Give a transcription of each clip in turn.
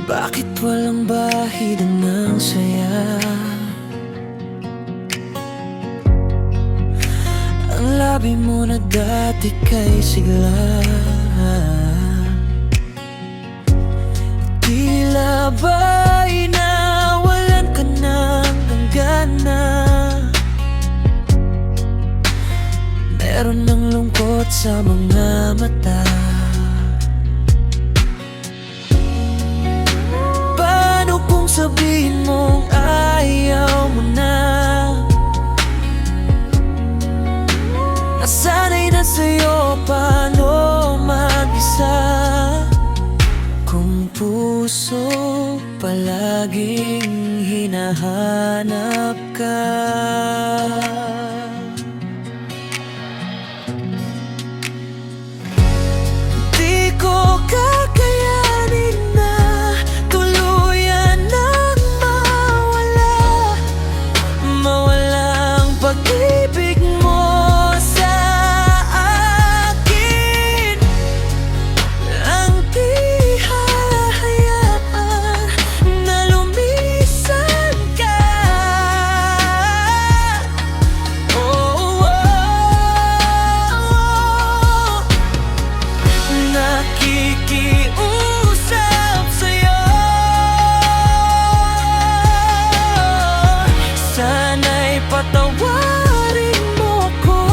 Bakit walang bahid ng saya? Ang labi mo na dati kay sigla, tila ba'y nawalan ka ng gana. Meron ng lungkot sa mga mata. Paano kung sabihin mong ayaw mo na? Nasanay na sa'yo, paano mag-isa? Kung puso palaging hinahanap ka, di ko kakayanin na tuluyan nang mawala ang pag-ibig mo sa akin. Ang di hahayaan na lumisan ka. Oh, oh, oh. Nakikiusap sa'yo, sana'y patawarin mo ko.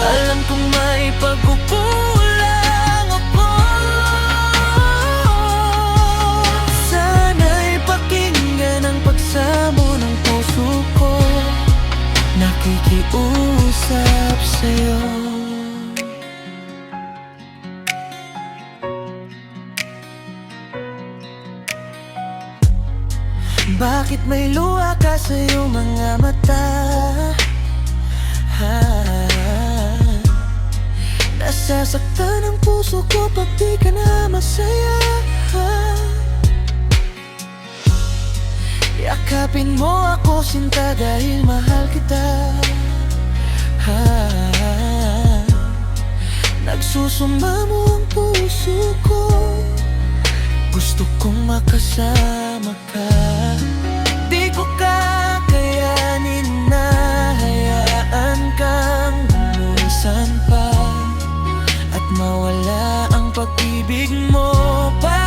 Alam kong may pagkukulang ako. Sana'y pakinggan ang pagsamo ng puso ko. Nakikiusap sa'yo. Bakit may luha ka sa iyong mga mata? Nasasaktan ang puso ko pag di ka na masaya. Yakapin mo ako, sinta, dahil mahal kita. Nagsusumamo ang puso ko, gusto kong makasama ka. Di ko kakayanin na hayaan kang lumisan pa at mawala ang pag-ibig mo pa.